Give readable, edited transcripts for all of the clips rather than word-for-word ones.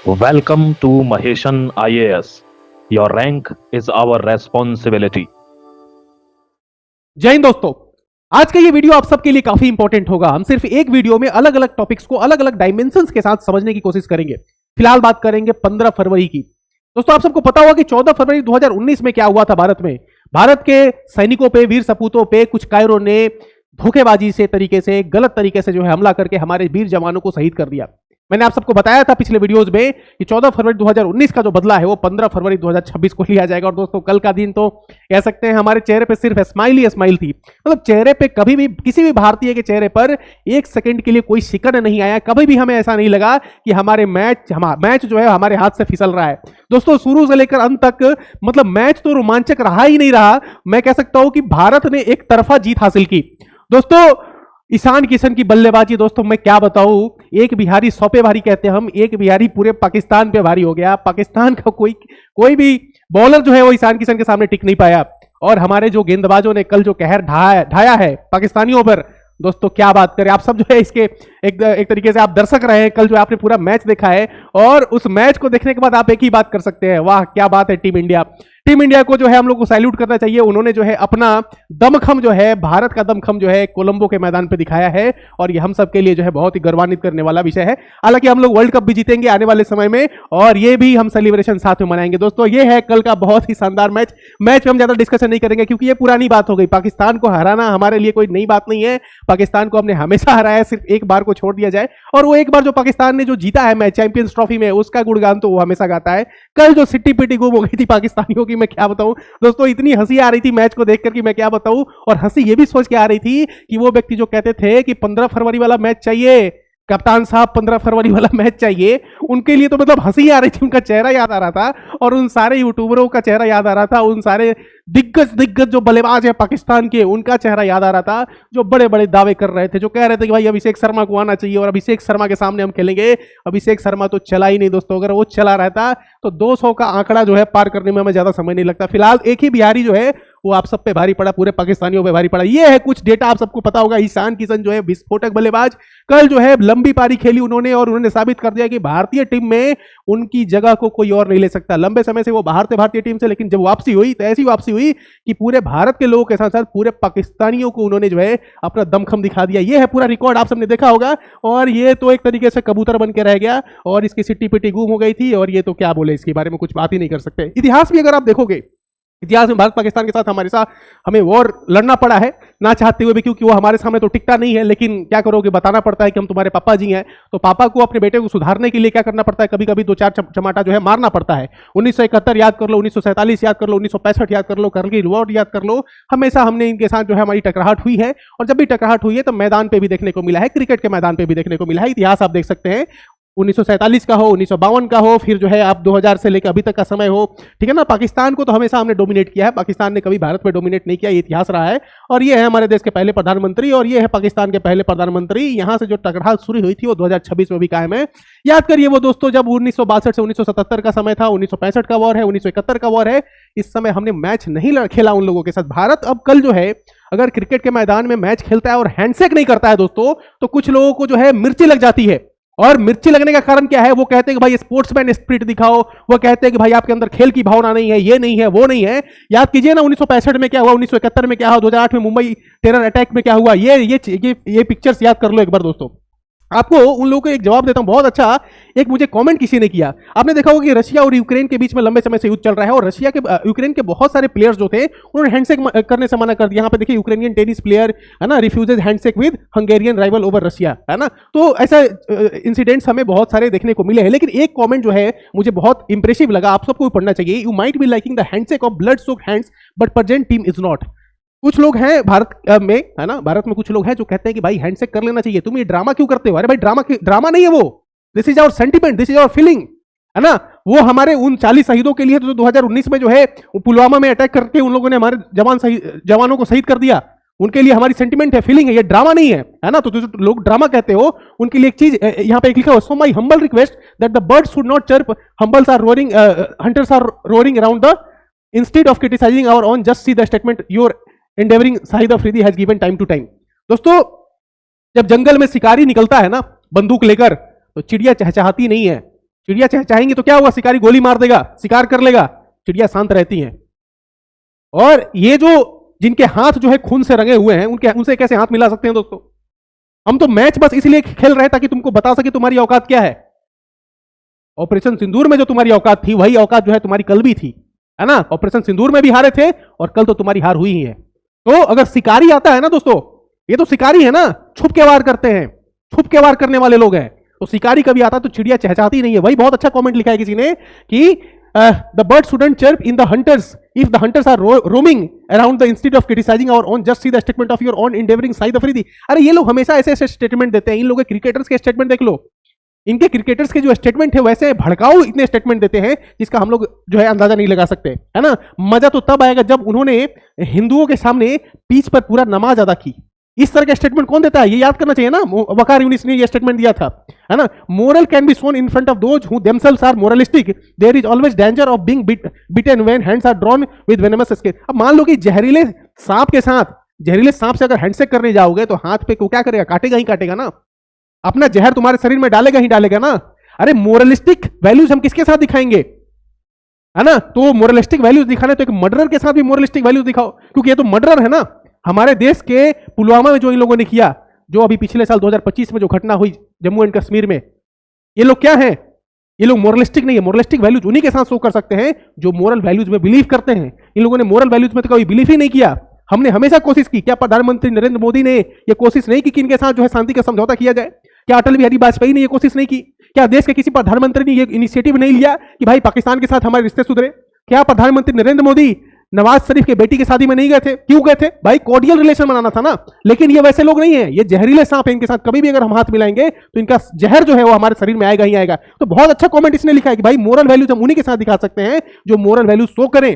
Welcome to Maheshan IAS. Your rank is our responsibility. जय हिंद दोस्तों। आज का ये वीडियो आप सबके लिए काफी इंपॉर्टेंट होगा। हम सिर्फ एक वीडियो में अलग अलग टॉपिक्स को अलग अलग डायमेंशंस के साथ समझने की कोशिश करेंगे। फिलहाल बात करेंगे 15 फरवरी की। दोस्तों आप सबको पता होगा कि 14 फरवरी 2019 में क्या हुआ था भारत में। भारत के सैनिकों पे, वीर सपूतों पे कुछ कायरों ने धोखेबाजी से तरीके से, गलत तरीके से जो है हमला करके हमारे वीर जवानों को शहीद कर दिया। मैंने आप सबको बताया था पिछले वीडियोस में कि 14 फरवरी 2019 का जो बदला है वो 15 फरवरी 2026 को लिया जाएगा। और दोस्तों कल का दिन तो कह सकते हैं हमारे चेहरे पे सिर्फ स्माइल ही स्माइल थी। मतलब चेहरे पे कभी भी किसी भी भारतीय के चेहरे पर एक सेकंड के लिए कोई शिकन नहीं आया। कभी भी हमें ऐसा नहीं लगा कि हमारे मैच जो है हमारे हाथ से फिसल रहा है। दोस्तों शुरू से लेकर अंत तक मतलब मैच तो रोमांचक रहा ही नहीं रहा। मैं कह सकता हूं कि भारत ने एक तरफा जीत हासिल की। दोस्तों ईशान किशन की बल्लेबाजी, दोस्तों मैं क्या बताऊं, एक बिहारी 100 पे भारी कहते हैं हम, एक बिहारी पूरे पाकिस्तान पे भारी हो गया। पाकिस्तान का कोई भी बॉलर जो है वो ईशान किशन के सामने टिक नहीं पाया। और हमारे जो गेंदबाजों ने कल जो कहर ढाया है पाकिस्तानियों पर, दोस्तों क्या बात करें। आप सब जो है इसके एक तरीके से आप दर्शक रहे हैं। कल जो आपने पूरा मैच देखा है और उस मैच को देखने के बाद आप एक ही बात कर सकते हैं, वाह क्या बात है टीम इंडिया। टीम इंडिया को जो है हम लोग को सैल्यूट करना चाहिए। उन्होंने जो है अपना दमखम जो है, भारत का दमखम जो है कोलंबो के मैदान पे दिखाया है। और ये हम सब के लिए जो है बहुत ही गौरवान्वित करने वाला विषय है। हालांकि हम लोग वर्ल्ड कप भी जीतेंगे आने वाले समय में और ये भी हम सेलिब्रेशन साथ में मनाएंगे। दोस्तों ये है कल का बहुत ही शानदार मैच में हम ज्यादा डिस्कशन नहीं करेंगे क्योंकि ये पुरानी बात हो गई। पाकिस्तान को हराना हमारे लिए कोई नई बात नहीं है। पाकिस्तान को हमने हमेशा हराया, सिर्फ एक बार को छोड़ दिया जाए। और वो एक बार जो पाकिस्तान ने जो जीता है मैच चैंपियंस ट्रॉफी में, उसका गुणगान तो वो हमेशा गाता है। कल जो सिट्टी पिटी गुम हो गई थी पाकिस्तानियों की, मैं क्या बताऊं दोस्तों। इतनी हंसी आ रही थी मैच को देखकर कि मैं क्या बताऊं। और हंसी ये भी सोच के आ रही थी कि वो व्यक्ति जो कहते थे कि 15 फरवरी वाला मैच चाहिए, कप्तान साहब 15 फरवरी वाला मैच चाहिए, उनके लिए तो मतलब हंसी आ रही थी। उनका चेहरा याद आ रहा था और उन सारे यूट्यूबरों का चेहरा याद आ रहा था। उन सारे दिग्गज जो बल्लेबाज है पाकिस्तान के, उनका चेहरा याद आ रहा था, जो बड़े बड़े दावे कर रहे थे, जो कह रहे थे कि भाई अभिषेक शर्मा को आना चाहिए और अभिषेक शर्मा के सामने हम खेलेंगे। अभिषेक शर्मा तो चला ही नहीं दोस्तों। अगर वो चला रहता तो 200 का आंकड़ा जो है पार करने में हमें ज्यादा समय नहीं लगता। फिलहाल एक ही बिहारी जो है वो आप सब पे भारी पड़ा, पूरे पाकिस्तानियों पे भारी पड़ा। ये है कुछ डेटा, आप सबको पता होगा। ईशान किशन जो है विस्फोटक बल्लेबाज, कल जो है लंबी पारी खेली उन्होंने और उन्होंने साबित कर दिया कि भारतीय टीम में उनकी जगह को कोई और नहीं ले सकता। लंबे समय से वो बाहर थे भारतीय टीम से, लेकिन जब वापसी हुई तो ऐसी वापसी हुई कि पूरे भारत के लोगों के साथ साथ पूरे पाकिस्तानियों को उन्होंने जो है अपना दमखम दिखा दिया। ये है पूरा रिकॉर्ड, आप सबने देखा होगा। और ये तो एक तरीके से कबूतर बन के रह गया और इसकी सिट्टी पिट्टी गुम हो गई थी। और ये तो क्या बोले, इसके बारे में कुछ बात ही नहीं कर सकते। इतिहास भी अगर आप देखोगे, इतिहास में भारत पाकिस्तान के साथ हमें वॉर लड़ना पड़ा है ना चाहते हुए भी, क्योंकि वो हमारे सामने तो टिकता नहीं है। लेकिन क्या करोगे, बताना पड़ता है कि हम तुम्हारे पापा जी हैं। तो पापा को अपने बेटे को सुधारने के लिए क्या करना पड़ता है, कभी कभी 2-4 चमाटा जो है मारना पड़ता है। 1971 याद कर लो, 1947 याद कर लो, 1965 याद कर लो, करगिल वॉर याद कर लो। हमेशा हमने इनके साथ जो है हमारी टकराहट हुई है। और जब भी टकराहट हुई है तो मैदान पे भी देखने को मिला है, क्रिकेट के मैदान पे भी देखने को मिला है। इतिहास आप देख सकते हैं, 1947 का हो, 1952 का हो, फिर जो है आप 2000 से लेकर अभी तक का समय हो, ठीक है ना। पाकिस्तान को तो हमेशा हमने डोमिनेट किया है, पाकिस्तान ने कभी भारत में डोमिनेट नहीं किया। ये इतिहास रहा है। और ये है हमारे देश के पहले प्रधानमंत्री और ये है पाकिस्तान के पहले प्रधानमंत्री। यहां से जो टकराव शुरू हुई थी वो 2026 में भी कायम है। याद करिए वो दोस्तों, जब 1962 से 1977 का समय था, 1965 का वॉर है, 1971 का वॉर है। इस समय हमने मैच नहीं खेला उन लोगों के साथ। भारत अब कल जो है अगर क्रिकेट के मैदान में मैच खेलता है और हैंडशेक नहीं करता है दोस्तों, तो कुछ लोगों को जो है मिर्ची लग जाती है। और मिर्ची लगने का कारण क्या है, वो कहते हैं कि भाई स्पोर्ट्समैन स्पिरिट दिखाओ, वो कहते हैं कि भाई आपके अंदर खेल की भावना नहीं है, ये नहीं है, वो नहीं है। याद कीजिए ना 1965 में क्या हुआ, 1971 में क्या हुआ, 2008 में मुंबई टेरर अटैक में क्या हुआ। ये पिक्चर्स याद कर लो एक बार दोस्तों। आपको उन लोगों को एक जवाब देता हूं, बहुत अच्छा। एक मुझे कमेंट किसी ने किया, आपने देखा होगा कि रशिया और यूक्रेन के बीच में लंबे समय से युद्ध चल रहा है और रशिया के यूक्रेन के बहुत सारे प्लेयर्स जो थे उन्होंने हैंडशेक करने से मना कर दिया। यहां पे देखिए यूक्रेनियन टेनिस प्लेयर है ना, refuses handshake with Hungarian rival over Russia, है ना। तो ऐसा इंसिडेंट्स हमें बहुत सारे देखने को मिले हैं। लेकिन एक कमेंट जो है मुझे बहुत इंप्रेसिव लगा, आप सबको भी पढ़ना चाहिए। You might be liking the handshake of blood soaked hands but present team is not. कुछ लोग हैं भारत में, है ना, भारत में कुछ लोग हैं जो कहते हैं कि भाई हैंडशेक कर लेना चाहिए, तुम ये ड्रामा क्यों करते हो। अरे भाई ड्रामा नहीं है वो, this is our sentiment, this is our feeling, है ना। वो हमारे उन 40 शहीदों के लिए तो 2019 में जो है पुलवामा में अटैक करके उन लोगों ने हमारे जवानों को शहीद कर दिया, उनके लिए हमारी सेंटिमेंट है, फीलिंग है, ये ड्रामा नहीं है ना। तो जो लोग ड्रामा कहते हो उनके लिए एक चीज यहां पे लिखा हुआ, so my humble request that the birds should not chirp, humbles are roaring, hunters are roaring around the, instead of criticising our own, just see the statement your endeavouring Shahid Afridi has given time to time. दोस्तों जब जंगल में शिकारी निकलता है ना बंदूक लेकर, तो चिड़िया चहचहाती नहीं है, चिड़िया चहचहाएंगी तो क्या होगा, शिकारी गोली मार देगा, शिकार कर लेगा। चिड़िया शांत रहती हैं। और ये जो जिनके हाथ जो है खून से रंगे हुए हैं, उनसे कैसे हाथ मिला सकते हैं दोस्तों? हम तो मैच बस इसलिए खेल रहे हैं ताकि तुमको बता सके तुम्हारी औकात क्या है। ऑपरेशन सिंदूर में जो तुम्हारी औकात थी वही औकात जो है तुम्हारी कल भी थी, है ना। ऑपरेशन सिंदूर में भी हारे थे और कल तो तुम्हारी हार हुई ही है। तो अगर शिकारी आता है ना दोस्तों, ये तो शिकारी है ना, छुप के वार करते हैं, छुप के वार करने वाले लोग हैं। तो शिकारी कभी आता तो चिड़िया चहचहाती नहीं है। वही बहुत अच्छा कमेंट लिखा है किसी ने कि the bird shouldn't chirp in the hunters if the hunters are roaming around the institute of criticising our own just see the statement of your own endeavouring Saeed Afridi. अरे ये लोग हमेशा ऐसे ऐसे स्टेटमेंट देते हैं। इन लोगों के क्रिकेटर्स के स्टेटमेंट देख लो, इनके क्रिकेटर्स के जो स्टेटमेंट है वैसे भड़काऊ इतने स्टेटमेंट देते हैं जिसका हम लोग जो है अंदाजा नहीं लगा सकते, है ना। मजा तो तब आएगा जब उन्होंने हिंदुओं के सामने पीच पर पूरा नमाज अदा की। इस तरह का स्टेटमेंट कौन देता है, ये याद करना चाहिए ना। वकार यूनिस ने ये स्टेटमेंट दिया था, है ना। Moral can be sown in front of those who themselves are moralistic, there is always danger of being bitten when hands are drawn with venomous scale. अब मान लो कि जहरीले सांप से अगर हैंडशेक करने जाओगे तो हाथ पे को क्या करेगा, काटेगा ही काटेगा ना, अपना जहर तुम्हारे शरीर में डालेगा ही डालेगा ना। अरे मोरलिस्टिक वैल्यूज हम किसके साथ दिखाएंगे, है ना। तो मोरलिस्टिक वैल्यूज दिखाने तो एक मर्डरर के साथ भी मोरलिस्टिक वैल्यूज दिखाओ, क्योंकि ये तो मर्डरर है ना। हमारे देश के पुलवामा में जो इन लोगों ने किया, जो अभी पिछले साल 2025 में जो घटना हुई जम्मू एंड कश्मीर में, ये लोग क्या है, ये लोग मोरलिस्टिक नहीं है। मोरलिस्टिक वैल्यूज उन्हीं के साथ शो कर सकते हैं जो मोरल वैल्यूज में बिलीव करते हैं। इन लोगों ने मोरल वैल्यूज में तो कभी बिलीव ही नहीं किया। हमने हमेशा कोशिश की, क्या प्रधानमंत्री नरेंद्र मोदी ने यह कोशिश नहीं की कि इनके साथ जो है शांति का समझौता किया जाए? क्या अटल बिहारी वाजपेयी ने यह कोशिश नहीं की? क्या देश के किसी प्रधानमंत्री ने यह इनिशिएटिव नहीं लिया कि भाई पाकिस्तान के साथ हमारे रिश्ते सुधरे? क्या प्रधानमंत्री नरेंद्र मोदी नवाज शरीफ के बेटी की शादी में नहीं गए थे? क्यों गए थे भाई? कोर्डियल रिलेशन बनाना था ना। लेकिन ये वैसे लोग नहीं है, ये जहरीले सांप है। इनके साथ कभी भी अगर हम हाथ मिलाएंगे तो इनका जहर जो है वो हमारे शरीर में आएगा ही आएगा। तो बहुत अच्छा कमेंट इसने लिखा है कि भाई मोरल वैल्यूज हम उन्हीं के साथ दिखा सकते हैं जो मोरल वैल्यूज शो करें।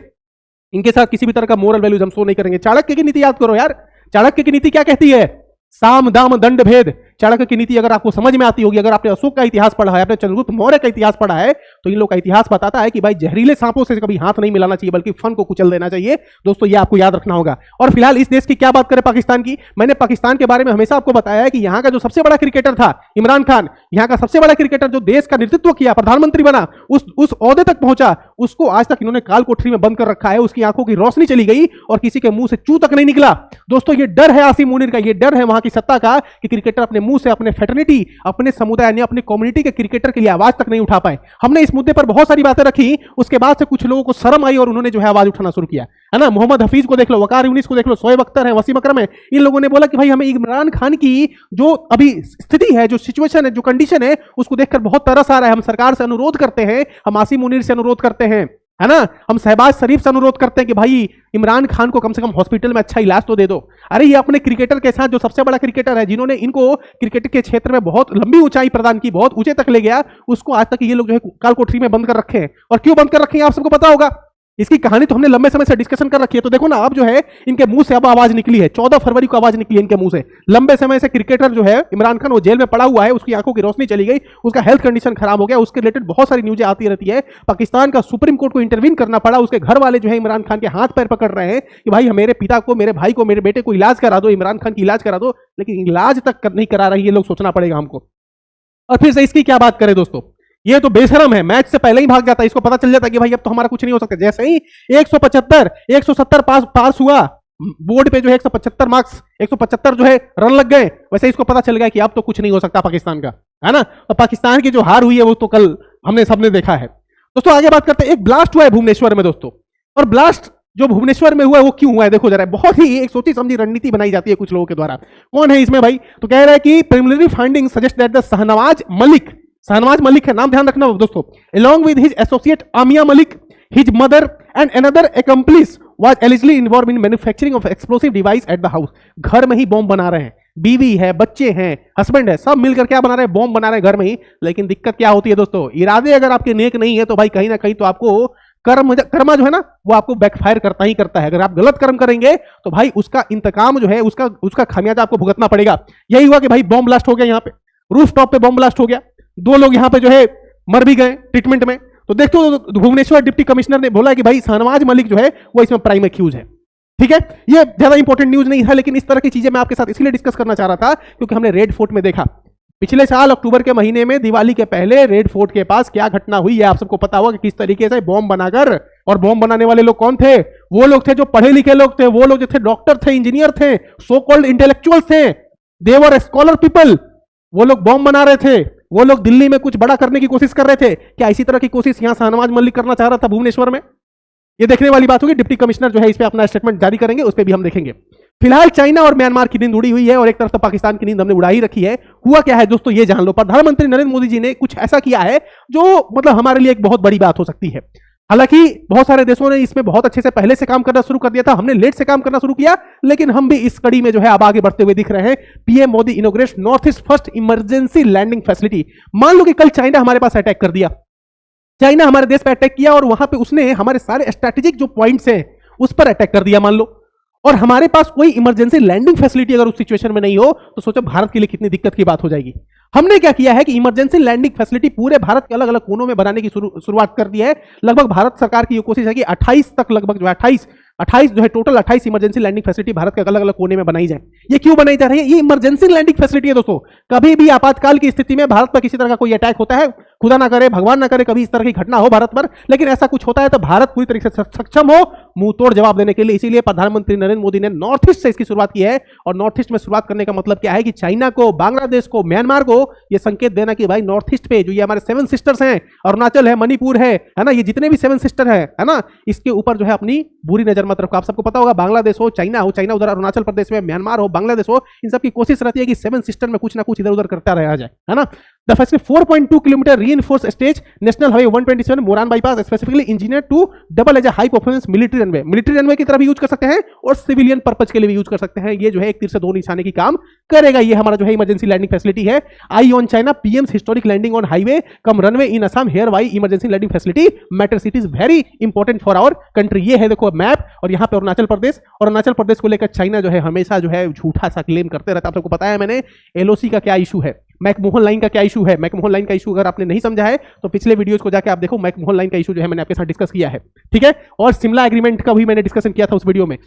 इनके साथ किसी भी तरह का मोरल वैल्यूज हम शो नहीं करेंगे। चाणक्य की नीति याद करो यार। चाणक्य की नीति क्या कहती है? साम दाम दंड भेद। चाणक्य की नीति अगर आपको समझ में आती होगी, अगर आपने अशोक का इतिहास पढ़ा है, आपने चंद्रगुप्त मौर्य का इतिहास पढ़ा है, तो इन लोग का इतिहास बताता है कि भाई जहरीले सांपों से कभी हाथ नहीं मिलाना चाहिए, बल्कि फन को कुचल देना चाहिए। दोस्तों ये आपको याद रखना होगा। और फिलहाल इस देश की क्या बात करें, पाकिस्तान की। मैंने पाकिस्तान के बारे में हमेशा आपको बताया है कि यहाँ का जो सबसे बड़ा क्रिकेटर था इमरान खान, यहाँ का सबसे बड़ा क्रिकेटर जो देश का नेतृत्व किया, प्रधानमंत्री बना, उस ओहदे तक पहुंचा, उसको आज तक इन्होंने काल कोठरी में बंद कर रखा है। उसकी आंखों की रोशनी चली गई और किसी के मुंह से चू तक नहीं निकला। दोस्तों ये डर है आसिम मुनीर का, ये डर है वहां की सत्ता का कि क्रिकेटर अपने मुंह से अपने फेटर्निटी, अपने समुदाय यानी अपने कम्युनिटी के क्रिकेटर के लिए आवाज तक नहीं उठा पाए। हमने इस मुद्दे पर बहुत सारी बातें रखी, उसके बाद से कुछ लोगों को शर्म आई और उन्होंने जो है आवाज उठाना शुरू किया, है ना। मोहम्मद हफीज को देख लो, वकार यूनिस को देख लो, शोएब अख्तर है, वसीम अकरम है। इन लोगों ने बोला कि भाई हमें इमरान खान की जो अभी स्थिति है, जो सिचुएशन है, जो कंडीशन है, उसको देखकर बहुत तरस आ रहा है। हम सरकार से अनुरोध करते हैं, हम आसिम मुनीर से अनुरोध करते हैं, है ना, हम शहबाज शरीफ से अनुरोध करते हैं कि भाई इमरान खान को कम से कम हॉस्पिटल में अच्छा इलाज तो दे दो। अरे ये अपने क्रिकेटर के साथ, जो सबसे बड़ा क्रिकेटर है, जिन्होंने इनको क्रिकेट के क्षेत्र में बहुत लंबी ऊंचाई प्रदान की, बहुत ऊंचे तक ले गया, उसको आज तक ये लोग जो है काल कोठरी में बंद कर रखे हैं। और क्यों बंद कर रखे हैं आप सबको पता होगा। इसकी कहानी तो हमने लंबे समय से डिस्कशन कर रखी है। तो देखो ना, अब जो है इनके मुंह से अब आवाज निकली है, 14 फरवरी को आवाज निकली है इनके मुंह से। लंबे समय से क्रिकेटर जो है इमरान खान, वो जेल में पड़ा हुआ है, उसकी आंखों की रोशनी चली गई, उसका हेल्थ कंडीशन खराब हो गया, उसके रिलेटेड बहुत सारी न्यूज़ें आती रहती है। पाकिस्तान का सुप्रीम कोर्ट को इंटरवीन करना पड़ा, उसके घर वाले जो है इमरान खान के हाथ पैर पकड़ रहे हैं कि भाई मेरे पिता को, मेरे भाई को, मेरे बेटे को इलाज करा दो, इमरान खान की इलाज करा दो। लेकिन इलाज तक नहीं करा रही ये लोग, सोचना पड़ेगा हमको। और फिर से इसकी क्या बात करें दोस्तों, ये तो बेशरम है, मैच से पहले ही भाग जाता है। इसको पता चल जाता है कि भाई अब तो हमारा कुछ नहीं हो सकता। जैसे ही 175 170 पास हुआ, बोर्ड पे जो है 175 मार्क्स, 175 जो है रन लग गए, वैसे इसको पता चल गया कि अब तो कुछ नहीं हो सकता पाकिस्तान का, है ना। और पाकिस्तान की जो हार हुई है वो तो कल हमने सबने देखा है। दोस्तों आगे बात करते हैं, एक ब्लास्ट हुआ है भुवनेश्वर में दोस्तों। और ब्लास्ट जो भुवनेश्वर में हुआ है वो क्यों हुआ है, देखो जरा। बहुत ही एक सोची समझी रणनीति बनाई जाती है कुछ लोगों के द्वारा। कौन है इसमें भाई? तो कह रहा है कि preliminary finding suggest that the Shahnawaz Malik है, नाम ध्यान रखना दोस्तों, along with his associate आमिया Malik, his mother and another accomplice was allegedly involved in manufacturing of explosive device at the house। घर में ही बॉम्ब बना रहे हैं, बीवी है, बच्चे हैं, हस्बैंड है, सब मिलकर क्या बना रहे हैं? बॉम्ब बना रहे हैं घर में ही। लेकिन दिक्कत क्या होती है दोस्तों, इरादे अगर आपके नेक नहीं है तो भाई कहीं ना कहीं तो आपको कर्मा जो है ना वो आपको बैकफायर करता ही करता है। अगर आप गलत कर्म करेंगे तो भाई उसका इंतकाम जो है, उसका खामियाजा आपको भुगतना पड़ेगा। यही हुआ कि भाई बॉम्ब ब्लास्ट हो गया, यहाँ पे रूफ टॉप पे बॉम्ब ब्लास्ट हो गया, 2 लोग यहाँ पे जो है मर भी गए ट्रीटमेंट में। तो देखते हो भुवनेश्वर डिप्टी कमिश्नर ने बोला कि भाई शहनवाज मलिक जो है वो इसमें प्राइम एक्यूज है। ठीक है, ये ज्यादा इंपॉर्टेंट न्यूज नहीं है, लेकिन इस तरह की चीजें मैं आपके साथ इसलिए डिस्कस करना चाह रहा था क्योंकि हमने रेड फोर्ट में देखा पिछले साल अक्टूबर के महीने में दिवाली के पहले रेड फोर्ट के पास क्या घटना हुई है आप सबको पता होगा कि किस तरीके से बॉम्ब बनाकर, और बॉम्ब बनाने वाले लोग कौन थे? वो लोग थे जो पढ़े लिखे लोग थे, वो लोग जो थे डॉक्टर थे, इंजीनियर थे, सो कॉल्ड इंटेलेक्चुअल थे, दे वर स्कॉलर पीपल। वो लोग बॉम्ब बना रहे थे, वो लोग दिल्ली में कुछ बड़ा करने की कोशिश कर रहे थे। क्या इसी तरह की कोशिश यहां शाहनवाज मलिक करना चाह रहा था भुवनेश्वर में? ये देखने वाली बात होगी। डिप्टी कमिश्नर जो है इस पे अपना स्टेटमेंट जारी करेंगे, उस पर भी हम देखेंगे। फिलहाल चाइना और म्यांमार की नींद उड़ी हुई है और एक तरफ तो पाकिस्तान की नींद हमने उड़ा ही रखी है। हुआ क्या है दोस्तों, ये जान लो। प्रधानमंत्री नरेंद्र मोदी जी ने कुछ ऐसा किया है जो मतलब हमारे लिए एक बहुत बड़ी बात हो सकती है। हालांकि बहुत सारे देशों ने इसमें बहुत अच्छे से पहले से काम करना शुरू कर दिया था, हमने लेट से काम करना शुरू किया, लेकिन हम भी इस कड़ी में जो है अब आगे बढ़ते हुए दिख रहे हैं। PM Modi inaugurate north east first emergency landing facility. मान लो कि कल चाइना हमारे पास अटैक कर दिया, चाइना हमारे देश पर अटैक किया और वहां पे उसने हमारे सारे स्ट्रैटेजिक जो पॉइंट्स हैं उस पर अटैक कर दिया मान लो, और हमारे पास कोई इमरजेंसी लैंडिंग फैसिलिटी अगर उस सिचुएशन में नहीं हो तो सोचो भारत के लिए कितनी दिक्कत की बात हो जाएगी। हमने क्या किया है कि इमरजेंसी लैंडिंग फैसिलिटी पूरे भारत के अलग अलग कोनों में बनाने की शुरुआत कर दी है। लगभग भारत सरकार की ये कोशिश है कि 28 तक, लगभग जो है 28 जो है total 28 emergency landing facility Bharat के अलग अलग कोने में बनाई जाए। ये क्यों बनाई जा रही है? ये इमरजेंसी लैंडिंग फैसिलिटी है दोस्तों। कभी भी आपातकाल की स्थिति में भारत पर किसी तरह का कोई अटैक होता है, खुदा ना करे, भगवान ना करे कभी इस तरह की घटना हो भारत पर, लेकिन ऐसा कुछ होता है तो भारत पूरी तरीके से सक्षम हो मुंह तोड़ जवाब देने के लिए। इसीलिए प्रधानमंत्री नरेंद्र मोदी ने नॉर्थ ईस्ट से इसकी शुरुआत की है। और नॉर्थ ईस्ट में शुरुआत करने का मतलब क्या है कि चाइना को, बांग्लादेश को, म्यांमार को ये संकेत देना कि भाई नॉर्थ ईस्ट पे जो ये हमारे 7 सिस्टर्स हैं, अरुणाचल है, मणिपुर है ना, ये जितने भी 7 सिस्टर है ना, इसके ऊपर जो है अपनी बुरी नजर मत रखो। आप सबको पता होगा बांग्लादेश हो, चाइना उधर अरुणाचल प्रदेश में, म्यांमार हो, बांग्लादेश हो, इन सब की कोशिश रहती है कि 7 सिस्टर में कुछ ना कुछ इधर उधर करता रहा जाए, है ना। The facility 4.2 kilometre reinforced stage national highway 127 Moran bypass specifically engineer to double as a high performance military runway की तरह भी यूज कर सकते हैं और सिविलियन पर्पज के लिए भी यूज कर सकते हैं। ये जो है एक तीर से दो निशाने की काम करेगा। ये हमारा जो है इमरजेंसी लैंडिंग फैसिलिटी है। Eye on China PM's historic landing on highway cum runway in Assam here why emergency landing facility matters, it is very important for our country. ये है देखो मैप, और यहाँ पे अरुणाचल प्रदेश, और अरुणाचल प्रदेश को लेकर चाइना जो है हमेशा जो है झूठा सा क्लेम करते रहता है। आप सबको पता है मैंने एलओसी का क्या इशू है, मैकमोहन लाइन का क्या इशू है। मैकमोहन लाइन का इशू अगर आपने नहीं समझा है तो पिछले वीडियोस को जाके आप देखो, मैकमोहन लाइन का इशू जो है मैंने आपके साथ डिस्कस किया है, ठीक है। और शिमला एग्रीमेंट का भी मैंने डिस्कशन किया था उस वीडियो में।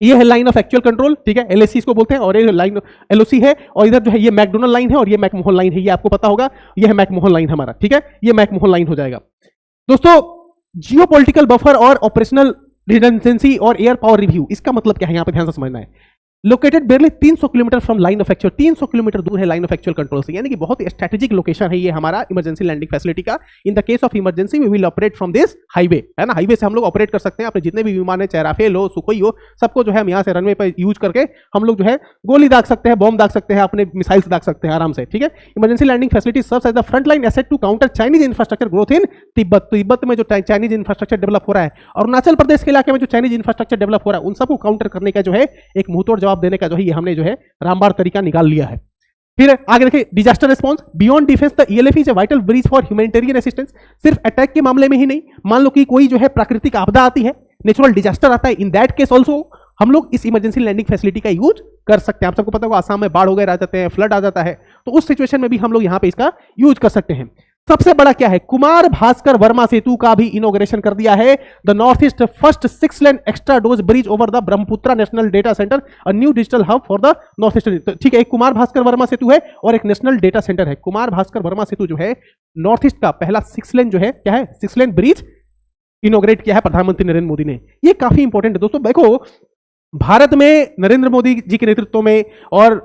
ये है लाइन ऑफ एक्चुअल कंट्रोल, ठीक है, एलएसी इसको बोलते हैं, और ये लाइन एलओसी है, और इधर जो है ये मैकडोनल्ड लाइन है और ये मैकमोहन लाइन है, ये आपको पता होगा। ये है मैकमोहन लाइन हमारा, ठीक है, ये मैकमोहन लाइन हो जाएगा। दोस्तों जियोपॉलिटिकल बफर और ऑपरेशनल रिडंडेंसी और एयर पावर रिव्यू, इसका मतलब क्या है यहाँ पे ध्यान से समझना है। Located barely 300 kilometre from line of actual, 300 kilometre दूर है लाइन ऑफ एक्चुअल कंट्रोल से, यानी कि बहुत स्ट्रेटेजिक लोकेशन है ये हमारा इमरजेंसी लैंडिंग फैसिलिटी का। In the case of emergency we will operate from this highway, है ना, हाईवे से हम लोग ऑपरेट कर सकते हैं। अपने जितने भी विमान है, चाहे राफेल हो, सुखोई हो, सबको जो है हम यहाँ से रनवे पर यूज करके हम लोग जो है गोली दाग सकते हैं, बॉम्ब दाग सकते हैं, अपने मिसाइल्स दाग सकते हैं आराम से, ठीक है। Emergency landing facility serves as the front line asset to counter Chinese infrastructure growth in Tibet. Tibet में जो चाइनीज इंफ्रास्ट्रक्चर डेवलप हो रहा है, अरुणाचल प्रदेश के इलाके में जो चाइनीज इंफ्रास्ट्रक्चर डेवलप हो रहा है, उन सबको काउंटर करने का जो है एक मुंहतोड़ जवाब देने का जो है हमने जो है रामबाण तरीका निकाल लिया है। फिर आगे देखिए disaster response beyond defence the ELF is a vital bridge for humanitarian assistance. सिर्फ अटैक के मामले में ही नहीं, मान लो कि कोई जो है प्राकृतिक आपदा आती है, नेचुरल डिजास्टर आता है, इन दैट केस ऑल्सो हम लोग इस इमरजेंसी लैंडिंग फैसिलिटी का यूज कर सकते हैं। आप सबको पता होगा आसाम में बाढ़ वगैरह आ जाते हैं, फ्लड आ जाता है, तो उस सिचुएशन में भी हम लोग यहाँ पे इसका यूज कर सकते हैं। सबसे बड़ा क्या है, कुमार भास्कर वर्मा सेतु का भी इनॉग्रेशन कर दिया है। The north east first 6 lane extra dose bridge over the Brahmaputra national data centre, a new digital hub for the north east. ठीक है, एक कुमार भास्कर वर्मा सेतु है और एक नेशनल डेटा सेंटर है। कुमार भास्कर वर्मा सेतु जो है नॉर्थ ईस्ट का पहला 6 लेन जो है क्या है, 6 लेन ब्रिज इनॉग्रेट किया है प्रधानमंत्री नरेंद्र मोदी ने। ये काफी इंपॉर्टेंट है दोस्तों। देखो भारत में नरेंद्र मोदी जी के नेतृत्व में और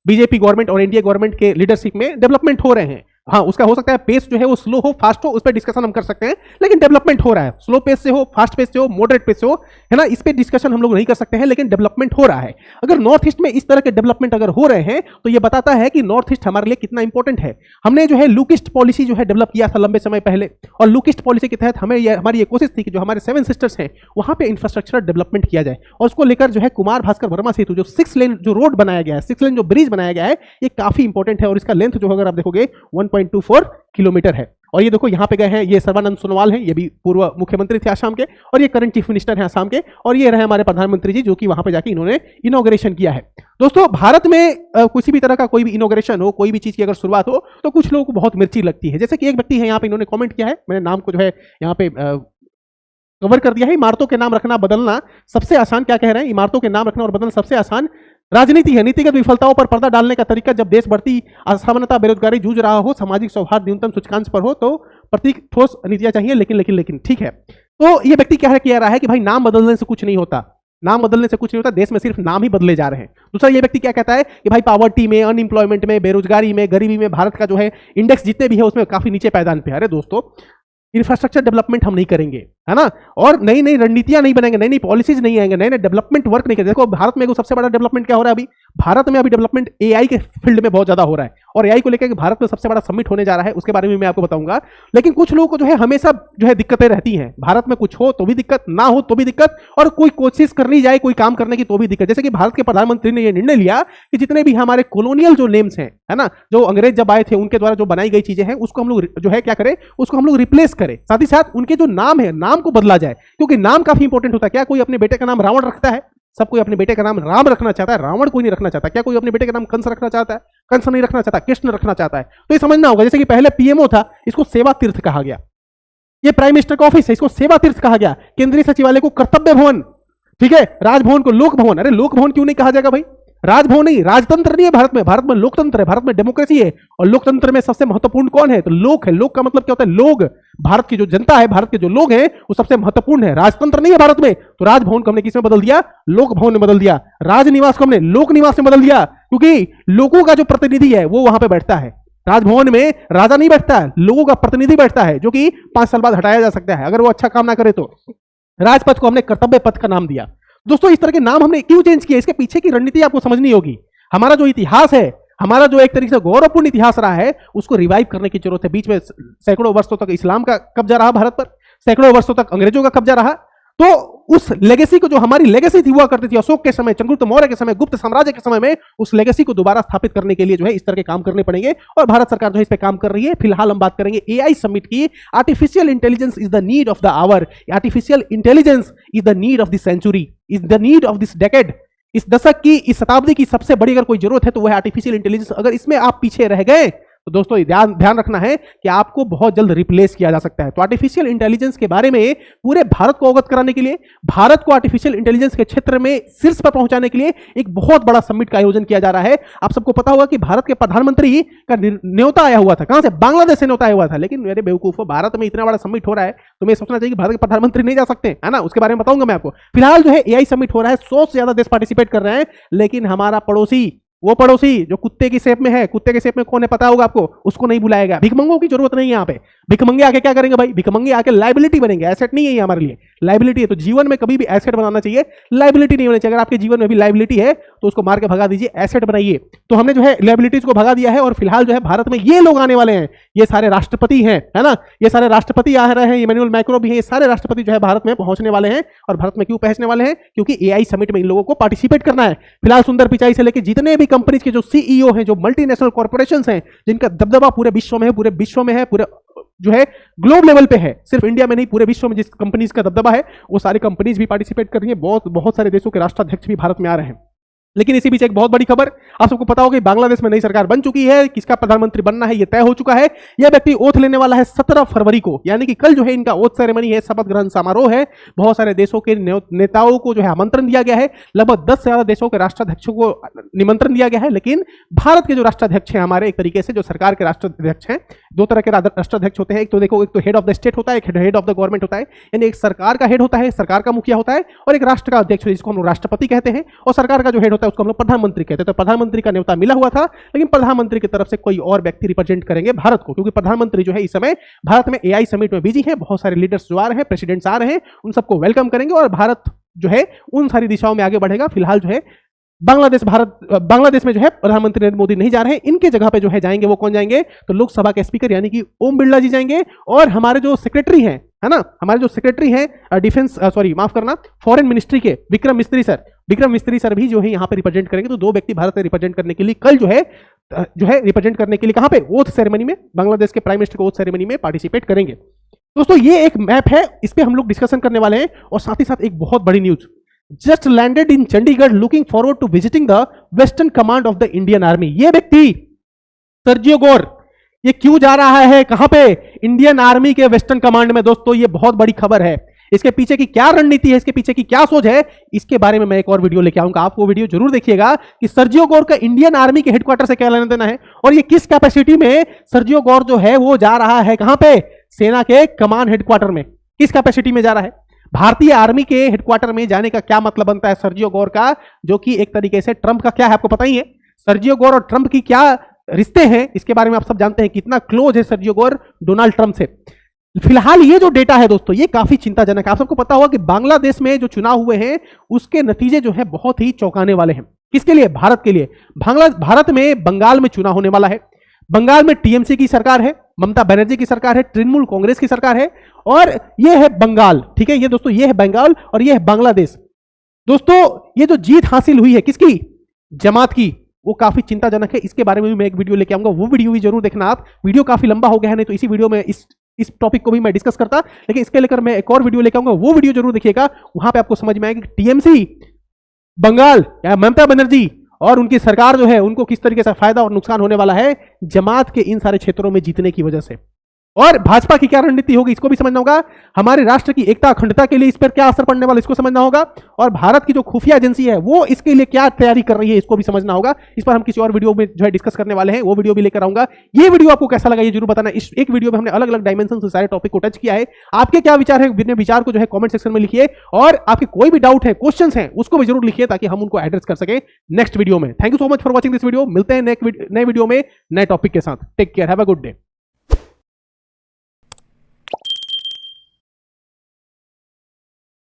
बीजेपी गवर्नमेंट और एनडीए गवर्नमेंट के लीडरशिप में डेवलपमेंट हो रहे हैं। हाँ, उसका हो सकता है पेस जो है वो स्लो हो, फास्ट हो, उस पर डिस्कशन हम कर सकते हैं, लेकिन डेवलपमेंट हो रहा है। स्लो पेस से हो, फास्ट पेस से हो, मॉडरेट पेस से हो, है ना, इस पे डिस्कशन हम लोग नहीं कर सकते हैं, लेकिन डेवलपमेंट हो रहा है। अगर नॉर्थ ईस्ट में इस तरह के डेवलपमेंट अगर हो रहे हैं तो ये बताता है कि नॉर्थ ईस्ट हमारे लिए कितना इंपॉर्टेंट है। हमने जो है लुक ईस्ट पॉलिसी जो है डेवलप किया था लंबे समय पहले, और लुक ईस्ट पॉलिसी के तहत हमारी ये कोशिश थी कि जो हमारे 7 सिस्टर्स हैं वहां पे इंफ्रास्ट्रक्चर डेवलपमेंट किया जाए, और उसको लेकर जो है कुमार भास्कर वर्मा सेतु जो 6 लेन जो रोड बनाया गया है, 6 लेन जो ब्रिज बनाया गया है, ये काफी इंपॉर्टेंट है। और इसका लेंथ जो अगर आप देखोगे 1.24 किलोमीटर है। और ये देखो यहाँ पे गए हैं, ये सर्बानंद सोनोवाल हैं, ये भी पूर्व मुख्यमंत्री थे आसाम के, और ये करंट चीफ मिनिस्टर हैं आसाम के, और ये रहे हमारे प्रधानमंत्री जी जो कि वहां पे जाके इन्होंने इनॉग्रेशन किया है। दोस्तों भारत में किसी भी तरह का कोई भी इनॉग्रेशन हो, कोई भी चीज की अगर शुरुआत हो तो कुछ लोगों को बहुत मिर्ची लगती है। जैसे कि एक व्यक्ति है यहाँ पे, इन्होंने कॉमेंट किया है, मैंने नाम को जो है यहाँ पे कवर कर दिया है। इमारतों के नाम रखना बदलना सबसे आसान, क्या कह रहे हैं, इमारतों के नाम रखना और बदलना सबसे आसान राजनीति है नीतिगत विफलताओं पर पर्दा डालने का तरीका। जब देश बढ़ती असमानता, बेरोजगारी जूझ रहा हो, सामाजिक सौहार्द न्यूनतम सूचकांक पर हो, तो प्रतीक ठोस नीतियां चाहिए। लेकिन ठीक है। तो ये व्यक्ति क्या कह रहा है कि भाई नाम बदलने से कुछ नहीं होता, नाम बदलने से कुछ नहीं होता, देश में सिर्फ नाम ही बदले जा रहे हैं। दूसरा ये व्यक्ति क्या कहता है कि भाई पॉवर्टी में, अनएम्प्लॉयमेंट में, बेरोजगारी में, गरीबी में भारत का जो है इंडेक्स जितने भी है उसमें काफी नीचे पायदान पे है। अरे दोस्तों, इंफ्रास्ट्रक्चर डेवलपमेंट हम नहीं करेंगे, है ना, और नई नई रणनीतियां नहीं बनेंगे, नई नई पॉलिसीज नहीं आएंगे, नए नए डेवलपमेंट वर्क नहीं करेंगे। देखो भारत में सबसे बड़ा डेवलपमेंट क्या हो रहा है अभी, भारत में अभी डेवलपमेंट एआई के फील्ड में बहुत ज्यादा हो रहा है, और एआई को लेकर भारत में सबसे बड़ा समिट होने जा रहा है, उसके बारे में मैं आपको बताऊंगा। लेकिन कुछ लोगों को जो है हमेशा जो है दिक्कतें रहती हैं, भारत में कुछ हो तो भी दिक्कत, ना हो तो भी दिक्कत, और कोई कोशिश करनी जाए कोई काम करने की तो भी दिक्कत। जैसे कि भारत के प्रधानमंत्री ने यह निर्णय लिया कि जितने भी हमारे कॉलोनियल जो नेम्स हैं, है ना, जो अंग्रेज जब आए थे उनके द्वारा जो बनाई गई चीजें हैं, उसको हम लोग जो है क्या करें, उसको हम लोग रिप्लेस करें, साथ ही साथ उनके जो नाम है नाम को बदला जाए, क्योंकि नाम काफी इंपॉर्टेंट होता है। क्या कोई अपने बेटे का नाम रावण रखता है? सब कोई अपने बेटे का नाम राम रखना चाहता है, रावण कोई नहीं रखना चाहता। क्या कोई अपने बेटे का नाम कंस रखना चाहता है? कंस नहीं रखना चाहता, कृष्ण रखना चाहता है। तो ये समझना होगा। जैसे कि पहले पीएमओ था, इसको सेवा तीर्थ कहा गया। ये प्राइम मिनिस्टर का ऑफिस है, इसको सेवा तीर्थ कहा गया। केंद्रीय सचिवालय को कर्तव्य भवन, ठीक है, राजभवन को लोक भवन। अरे लोक भवन क्यों नहीं कहा जाएगा भाई? राजभवन नहीं, राजतंत्र नहीं है भारत में, भारत में लोकतंत्र है, भारत में डेमोक्रेसी है, और लोकतंत्र में सबसे महत्वपूर्ण कौन है? तो लोक है। लोक का मतलब क्या होता है? लोग, भारत की जो जनता है, भारत के जो लोग हैं वो सबसे महत्वपूर्ण है। राजतंत्र नहीं है भारत में, तो राजभवन को हमने किसमें बदल दिया? लोक भवन में बदल दिया। राजनिवास को हमने लोक निवास में बदल दिया, क्योंकि लोगों का जो प्रतिनिधि है वो वहां पर बैठता है। राजभवन में राजा नहीं बैठता है, लोगों का प्रतिनिधि बैठता है, जो कि 5 साल बाद हटाया जा सकता है अगर वो अच्छा काम ना करे तो। राजपथ को हमने कर्तव्य पथ का नाम दिया। दोस्तों इस तरह के नाम हमने क्यों चेंज किया, इसके पीछे की रणनीति आपको समझनी होगी। हमारा जो इतिहास है, हमारा जो एक तरीके से गौरवपूर्ण इतिहास रहा है, उसको रिवाइव करने की जरूरत है। बीच में सैकड़ों वर्षों तक इस्लाम का कब्जा रहा भारत पर, सैकड़ों वर्षों तक अंग्रेजों का कब्जा रहा। तो उस लेगेसी को, जो हमारी लेगेसी थी हुआ करती थी अशोक के समय, चंद्रगुप्त मौर्य के समय, गुप्त साम्राज्य के समय में, उस लेगेसी को दोबारा स्थापित करने के लिए जो है इस तरह के काम करने पड़ेंगे, और भारत सरकार जो है इस पे काम कर रही है। फिलहाल हम बात करेंगे एआई समिट की। Artificial intelligence is the need of the hour, artificial intelligence is the need of the century, is the need of this decade. इस दशक की, इस शताब्दी की सबसे बड़ी अगर कोई जरूरत है तो वह है आर्टिफिशियल इंटेलिजेंस। अगर इसमें आप पीछे रह गए तो दोस्तों ध्यान रखना है कि आपको बहुत जल्द रिप्लेस किया जा सकता है। तो आर्टिफिशियल इंटेलिजेंस के बारे में पूरे भारत को अवगत कराने के लिए, भारत को आर्टिफिशियल इंटेलिजेंस के क्षेत्र में शीर्ष पर पहुंचाने के लिए एक बहुत बड़ा समिट का आयोजन किया जा रहा है। आप सबको पता होगा कि भारत के प्रधानमंत्री का न्योता आया हुआ था। कहां से? बांग्लादेश से न्योता आया हुआ था। लेकिन मेरे बेवकूफों, भारत में इतना बड़ा समिट हो रहा है, तुम्हें सोचना चाहिए कि भारत के प्रधानमंत्री नहीं जा सकते, है ना। उसके बारे में बताऊंगा मैं आपको। फिलहाल जो है एआई समिट हो रहा है, 100 से ज्यादा देश पार्टिसिपेट कर रहे हैं, लेकिन हमारा पड़ोसी, वो पड़ोसी जो कुत्ते की शेप में है, कुत्ते के शेप में कौन है पता होगा आपको, उसको नहीं बुलाएगा। भिखमंगों की जरूरत नहीं है यहाँ पे। भिखमंगे आके क्या करेंगे भाई? भिखमंगे आके लाइबिलिटी बनेंगे, एसेट नहीं है ये हमारे लिए, लाइबिलिटी है। तो जीवन में कभी भी एसेट बनाना चाहिए, लाइबिलिटी नहीं होनी चाहिए। अगर आपके जीवन में भी लाइबिलिटी है तो उसको मार के भगा दीजिए, एसेट बनाइए। तो हमने जो है लाइबिलिटीज को भगा दिया है, और फिलहाल जो है भारत में ये लोग आने वाले हैं, ये सारे राष्ट्रपति हैं, है ना, ये सारे राष्ट्रपति आ रहे हैं, इमैनुअल मैक्रो भी है, ये सारे राष्ट्रपति जो है भारत में पहुंचने वाले हैं। और भारत में क्यों पहुंचने वाले हैं? क्योंकि एआई समिट में इन लोगों को पार्टिसिपेट करना है। फिलहाल सुंदर पिचाई से लेकर जितने भी कंपनीज के जो सीईओ हैं, जो मल्टीनेशनल कॉर्पोरेशंस हैं, जिनका दबदबा पूरे विश्व में है, पूरे विश्व में है, पूरे जो है ग्लोब लेवल पे है, सिर्फ इंडिया में नहीं, पूरे विश्व में जिस कंपनीज का दबदबा है, वो सारी कंपनीज भी पार्टिसिपेट कर रही है। बहुत सारे देशों के राष्ट्राध्यक्ष भी भारत में आ रहे हैं। लेकिन इसी बीच एक बहुत बड़ी खबर, आप सबको पता होगा कि बांग्लादेश में नई सरकार बन चुकी है। किसका प्रधानमंत्री बनना है ये तय हो चुका है। यह व्यक्ति ओथ लेने वाला है 17 फरवरी को, यानी कि कल जो है इनका ओथ सेरेमनी है, शपथ ग्रहण समारोह है। बहुत सारे देशों के नेताओं को जो है आमंत्रण दिया गया है, लगभग 10 से ज्यादा देशों के राष्ट्राध्यक्षों को निमंत्रण दिया गया है। लेकिन भारत के जो राष्ट्राध्यक्ष हैं हमारे, एक तरीके से जो सरकार के राष्ट्राध्यक्ष हैं, दो तरह के राष्ट्राध्यक्ष होते हैं। एक तो देखो, एक तो हेड ऑफ द स्टेट होता है, एक हेड ऑफ द गवर्नमेंट होता है, यानी एक सरकार का हेड होता है, सरकार का मुखिया होता है, और एक राष्ट्र का अध्यक्ष जिसको हम लोग राष्ट्रपति कहते हैं, और सरकार का जो हेड होता है उसको हम लोग प्रधानमंत्री कहते हैं। तो प्रधानमंत्री का न्योता मिला हुआ था, लेकिन प्रधानमंत्री की तरफ से कोई और व्यक्ति रिप्रेजेंट करेंगे भारत को, क्योंकि प्रधानमंत्री जो है इस समय भारत में एआई समिट में बिजी है। बहुत सारे लीडर्स जो आ रहे हैं, प्रेसिडेंट्स आ रहे हैं, उन सबको वेलकम करेंगे और भारत जो है उन सारी दिशाओं में आगे बढ़ेगा। फिलहाल जो है बांग्लादेश में जो है प्रधानमंत्री नरेंद्र मोदी नहीं जा रहे हैं। इनके जगह पे जो है जाएंगे, वो कौन जाएंगे? तो लोकसभा के स्पीकर यानी कि ओम बिरला जी जाएंगे, और हमारे जो सेक्रेटरी हैं, है ना, हमारे जो सेक्रेटरी हैं डिफेंस, माफ करना, फॉरेन मिनिस्ट्री के विक्रम मिस्त्री सर भी जो है यहाँ पे रिप्रेजेंट करेंगे। तो दो व्यक्ति भारत से रिप्रेजेंट करने के लिए कल जो है रिप्रेजेंट करने के लिए कहां पे? ओथ सेरेमनी में, बांग्लादेश के प्राइम मिनिस्टर को ओथ सेरेमनी में पार्टिसिपेट करेंगे। दोस्तों ये एक मैप है, इस पे हम लोग डिस्कशन करने वाले हैं, और साथ ही साथ एक बहुत बड़ी news, just landed in Chandigarh, looking forward to visiting the western command of the Indian army. ये व्यक्ति सर्जियो गोर, ये क्यों जा रहा है? कहां पे? इंडियन आर्मी के वेस्टर्न कमांड में। दोस्तों ये बहुत बड़ी खबर है। इसके पीछे की क्या रणनीति है, इसके पीछे की क्या सोच है, इसके बारे में मैं एक और वीडियो लेके आऊंगा। आप वो वीडियो जरूर देखिएगा कि सर्जियो गोर का इंडियन आर्मी के हेडक्वार्टर से क्या लेना देना है और ये किस कैपेसिटी में सर्जियो गोर जो है वो जा रहा है, कहां पे, सेना के कमान हेडक्वार्टर में, किस कैपेसिटी में जा रहा है। भारतीय आर्मी के हेडक्वार्टर में जाने का क्या मतलब बनता है सर्जियो गोर का, जो कि एक तरीके से ट्रंप का क्या है आपको पता ही है। सर्जियो गोर और ट्रंप की क्या रिश्ते हैं इसके बारे में आप सब जानते हैं, कितना क्लोज है सर्जियो गोर डोनाल्ड ट्रंप से। फिलहाल ये जो डेटा है दोस्तों ये काफी चिंताजनक है। आप सबको पता होगा कि बांग्लादेश में जो चुनाव हुए हैं उसके नतीजे जो है बहुत ही चौंकाने वाले हैं। किसके लिए? भारत के लिए। भारत में बंगाल में चुनाव होने वाला है। बंगाल में टीएमसी की सरकार है, ममता बनर्जी की सरकार है, तृणमूल कांग्रेस की सरकार है और ये है बंगाल। ठीक है, ये दोस्तों ये है बंगाल और ये है बांग्लादेश। दोस्तों ये जो जीत हासिल हुई है किसकी? जमात की, वो काफी चिंताजनक है। इसके बारे में भी मैं एक वीडियो लेके आऊंगा, वो वीडियो भी जरूर देखना आप। वीडियो काफी लंबा हो गया है, नहीं तो इसी वीडियो में इस टॉपिक को भी मैं डिस्कस करता, लेकिन इसके लेकर मैं एक और वीडियो लेके आऊंगा, वो वीडियो जरूर देखिएगा। वहां पे आपको समझ में आएगा कि टीएमसी, बंगाल या ममता बनर्जी और उनकी सरकार जो है उनको किस तरीके से फायदा और नुकसान होने वाला है जमात के इन सारे क्षेत्रों में जीतने की वजह से। और भाजपा की क्या रणनीति होगी इसको भी समझना होगा। हमारे राष्ट्र की एकता अखंडता के लिए इस पर क्या असर पड़ने वाला इसको समझना होगा। और भारत की जो खुफिया एजेंसी है वो इसके लिए क्या तैयारी कर रही है इसको भी समझना होगा। इस पर हम किसी और वीडियो में जो है डिस्कस करने वाले हैं, वो वीडियो भी लेकर आऊंगा। ये वीडियो आपको कैसा लगा ये जरूर बताना। इस एक वीडियो में हमने अलग अलग डायमेंशन से सारे टॉपिक को टच किया है। आपके क्या विचार है, अपने विचार को जो है कमेंट सेक्शन में लिखिए और आपके कोई भी डाउट है, क्वेश्चन है, उसको भी जरूर लिखिए ताकि हम उनको एड्रेस कर सके नेक्स्ट वीडियो में। Thank you so much for watching this video. मिलते हैं नए वीडियो में नए टॉपिक के साथ। Take care, have a good day.